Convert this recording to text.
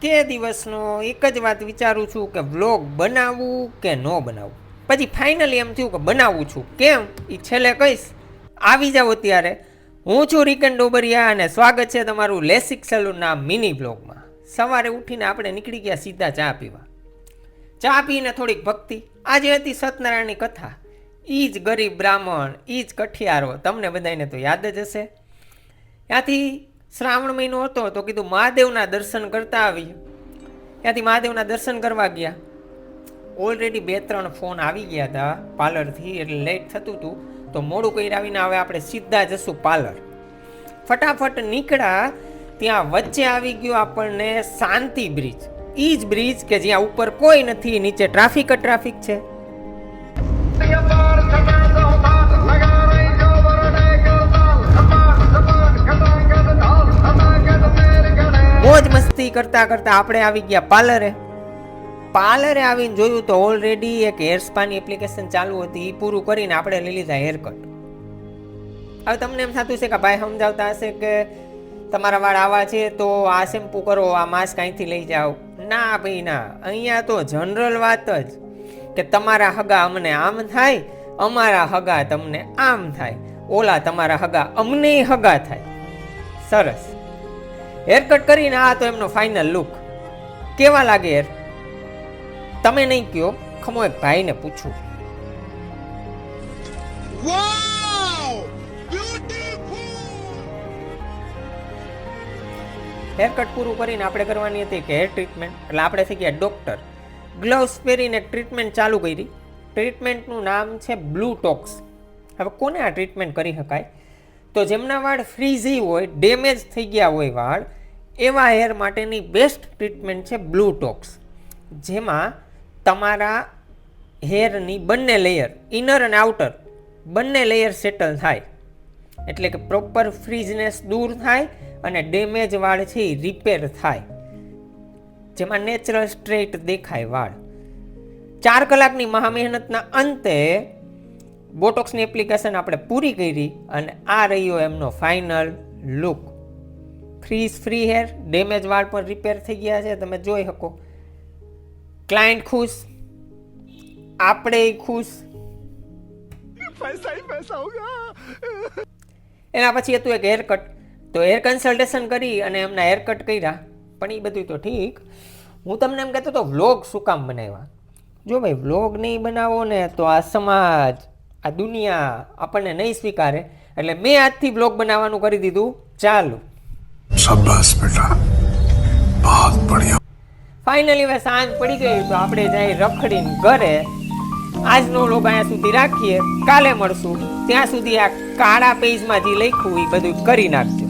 કે દિવસનો એક જ વાત વિચારું છું કે વ્લોગ બનાવવું કે ન બનાવવું. પછી ફાઇનલી એમ થયું કે બનાવું છું. કેમ એ છેલ્લે કહીશ. આવી જાવ અત્યારે. હું છું રિકન ડોબરિયા અને સ્વાગત છે તમારું લેસિક સલૂનના મિની વ્લોગમાં. સવારે ઉઠીને આપણે નીકળી ગયા સીધા ચા પીવા. ચા પીને થોડીક ભક્તિ. આજે હતી સત્યનારાયણની કથા. એ જ ગરીબ બ્રાહ્મણ, એ જ કઠિયારો, તમને બધાને તો યાદ જ હશે. ત્યાંથી શ્રાવણ મહિનો હતો તો કીધું મહાદેવના દર્શન કરતા આવીએ. ત્યાંથી મહાદેવના દર્શન કરવા ગયા. ઓલરેડી 2-3 ફોન આવી ગયા હતા પાર્લરથી, એટલે લેટ થતું હતું તો મોડું કરી આવીને હવે આપણે સીધા જશું પાર્લર. ફટાફટ નીકળ્યા ત્યાં વચ્ચે આવી ગયો આપણને શાંતિ બ્રિજ. એ જ બ્રિજ કે જ્યાં ઉપર કોઈ નથી, નીચે ટ્રાફિક જ ટ્રાફિક છે. મોજ મસ્તી કરતા કરતા આપણે આવી ગયા પાર્લરે. પાર્લરે આવીને જોયું તો ઓલરેડી એક હેર સ્પાની એપ્લિકેશન ચાલુ હતી. એ પૂરું કરીને આપણે લઈ લીધા હેરકટ. હવે તમને એમ થતું છે કે ભાઈ સમજાવતા હશે કે તમારા વાળ આવા છે તો આ શેમ્પુ કરો, આ માસ્ક અહીંથી લઈ જાઓ. ના ભાઈ ના, અહીંયા તો જનરલ વાત જ કે તમારા હગા અમને આમ થાય, અમારા હગા તમને આમ થાય, ઓલા તમારા હગા અમને હગા થાય. સરસ. હેરકટ કરીને આ તો એમનો ફાઇનલ લુક. કેવા લાગે હેર? તમે નહીં કયો, ખમો એક ભાઈને પૂછું. હેરકટ પૂરું કરીને આપણે કરવાની હતી કે હેર ટ્રીટમેન્ટ. એટલે આપણે થઈ ગયા ડોક્ટર. ગ્લવ્સ પહેરીને ટ્રીટમેન્ટ ચાલુ કરી. ટ્રીટમેન્ટનું નામ છે બ્લુટોક્સ. હવે કોને આ ટ્રીટમેન્ટ કરી શકાય? તો જેમના વાળ ફ્રીઝી હોય, ડેમેજ થઈ ગયા હોય વાળ, એવા હેર માટેની બેસ્ટ ટ્રીટમેન્ટ છે બ્લુટોક્સ. જેમાં તમારા હેરની બંને લેયર, ઇનર અને આઉટર બંને લેયર સેટલ થાય. એટલે કે પ્રોપર ફ્રીઝનેસ દૂર થાય અને ડેમેજ વાળ છે એ રિપેર થાય. જેમાં નેચરલ સ્ટ્રેટ દેખાય વાળ. 4 કલાકની મહામહેનતના અંતે બોટોક્સની એપ્લિકેશન આપણે પૂરી કરી અને આ રહ્યો એમનો final look. Frizz free hair, damage વાળ પણ રિપેર થઈ ગયા છે, તમે જોઈ શકો. ક્લાયન્ટ ખુશ, આપણે ખુશ. પૈસા હોગા. એના પછી હતું એક હેરકટ. તો હેર કન્સલ્ટેશન કરી અને એમના હેરકટ કર્યા. પણ એ બધું તો ઠીક. હું તમને એમ કહેતો તો વ્લોગ શું કામ બનાવ્યા? જો ભાઈ વ્લોગ નહીં બનાવો ને તો આ સમાજ, આ દુનિયા આપણને નહીં સ્વીકારે. એટલે મેં આજથી વ્લોગ બનાવવાનું કરી દીધું ચાલુ. શાબાશ બેટા, બહુત બઢિયા. ફાઇનલી હવે સાંજ પડી ગઈ તો આપણે જઈ રખડીને ઘરે. આજનો વ્લોગ અહીંયા સુધી રાખીએ. કાલે મળશું. ત્યાં સુધી આ કાળા પેજમાં જે લખ્યું એ બધું કરી નાખજો.